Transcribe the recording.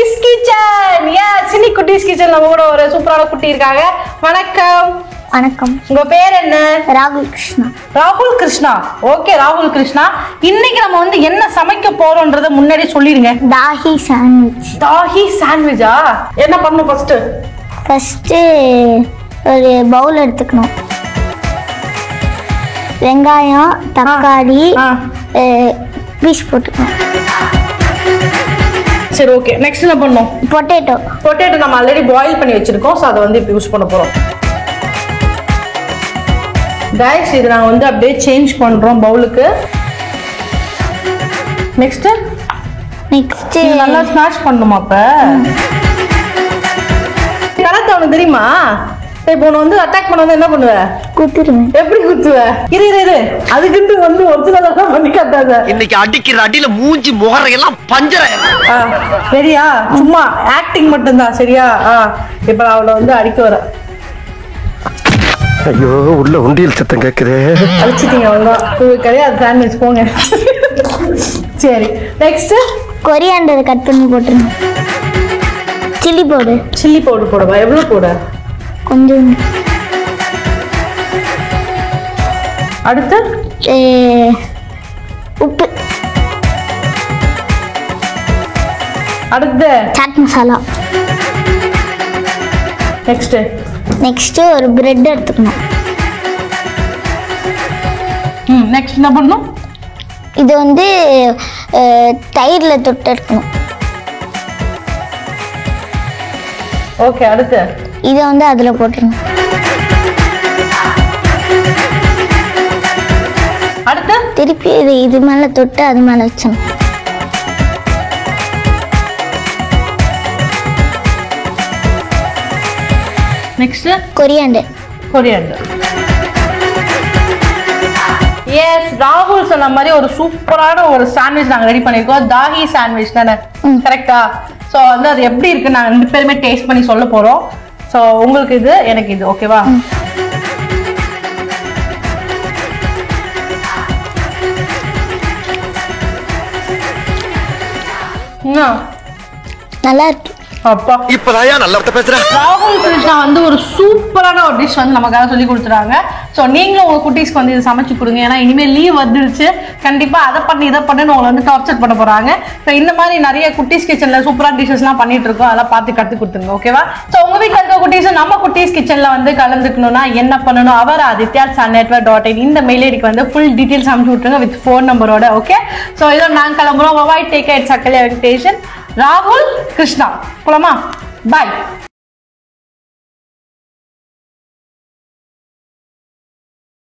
குட்டீஸ் கிச்சன். சின்னி குட்டீஸ் கிச்சன் நம்ம கூட ஒரு சூப்பரான குட்டி இருக்காங்க. வணக்கம். வணக்கம். உங்க பேர் என்ன? ராகுல் கிருஷ்ணா. ராகுல் கிருஷ்ணா. ஓகே ராகுல் கிருஷ்ணா, இன்னைக்கு நம்ம வந்து என்ன சமைக்க போறோம்ன்றத முன்னாடி சொல்லிருங்க. தாஹி சாண்ட்விச். தாஹி சாண்ட்விச்சா? என்ன பண்ணணும் ஃபர்ஸ்ட்? ஒரு பவுல் எடுத்துக்கணும். வெங்காயம், தக்காளி பீஸ் போட்டுக்கணும். சரி ஓகே, நெக்ஸ்ட் என்ன பண்ணணும்? பொட்டேட்டோ நம்ம ஆல்ரெடி பாயில் பண்ணி வச்சிருக்கோம். ஸோ அதை வந்து இப்போ யூஸ் பண்ண போறோம். கைஸ், இது நாங்கள் வந்து அப்படியே சேஞ்ச் பண்றோம் பவுலுக்கு. நெக்ஸ்ட் நல்லா ஸ்மாஷ் பண்ணணுமா? அப்ப கரெக்டா உனக்கு தெரியுமா? இப்போ உன்னை வந்து அட்டாக் பண்ண வந்து என்ன பண்ணுவ? குத்துருவேன். எப்படி குத்துவ? இரு அதுக்கு வந்து ஒரிஜினலா பண்ணி காட்டாத. இன்னைக்கு அடிக்கிற அடியில மூஞ்சி முகரையெல்லாம் பஞ்சர. சரியா? சும்மா ஆக்டிங் மட்டும்தான். சரியா? இப்ப நான் அவளை வந்து அடிக்க வர. ஐயோ, உள்ள உண்டியல் சத்தம் கேக்குது. அடிச்சிட்டீங்க, அவ்வளவுதான். கிடையாது சாண்ட்விச், போங்க. சரி, நெக்ஸ்ட் கொரியாண்டரை கட் பண்ணி போட்டுருங்க. சில்லி பவுடர் போடுவா? எவ்வளவு போட? கொஞ்சம். அடுத்து உப்பு. அடுத்து சாட் மசாலா. நெக்ஸ்ட் ஒரு பிரெட் எடுத்துக்கணும். நெக்ஸ்ட் என்ன பண்ணணும்? இது வந்து தயிர்ல தொட்டு எடுக்கணும். ஓகே, அடுத்து இதை வந்து அதுல போட்டுருங்க. அடுத்து திருப்பி இது மேல தொட்டு அது மேல வச்சணும். Next coriander. எஸ், ராகுல் சொன்ன மாதிரி ஒரு சூப்பரான ஒரு சாண்ட்விச் நாங்க ரெடி பண்ணிருக்கோம். தாஹி சாண்ட்விச் தானே? கரெக்டா? சோ வந்து அது எப்படி இருக்கு நாங்க ரெண்டு பேருமே டேஸ்ட் பண்ணி சொல்ல போறோம். சோ உங்களுக்கு இது, எனக்கு இது, ஓகேவா? நல்லா இருக்கு. அப்பா, இப்பதான் நல்ல பேசுற. ராகுல் கிருஷ்ணா வந்து ஒரு சூப்பரான ஒரு டிஷ் வந்து நமக்காக சொல்லி கொடுத்துறாங்க. ஸோ நீங்களும் உங்க குட்டீஸ்க்கு வந்து இது சமைச்சு கொடுங்க. ஏன்னா இனிமேல் லீவ் வந்துருச்சு. கண்டிப்பா அதை பண்ணி இதை பண்ணுன்னு உங்களை வந்து டார்ச்சர் பண்ண போறாங்க. ஸோ இந்த மாதிரி நிறைய குட்டீஸ் கிச்சன்ல சூப்பரான டிஷஸ்லாம் பண்ணிட்டு இருக்கோம். அதெல்லாம் பார்த்து கத்து கொடுத்துருங்க, ஓகேவா? ஸோ உங்க வீட்டில் இருக்க குட்டீஸ் நம்ம குட்டீஸ் கிச்சன்ல வந்து கலந்துக்கணும்னா என்ன பண்ணணும்? அவர் aditya@network.in இந்த மெயில் ஐடிக்கு வந்து ஃபுல் டீடைல்ஸ் அனுப்பிச்சு விட்டுருங்க வித் ஃபோன் நம்பரோட. ஓகே, ஸோ இதோ நாங்கள் கிளம்புறோம். Take care. சக்கலியா வெங்கடேஷன், ராகுல் கிருஷ்ணா. போலாமா? பாய்.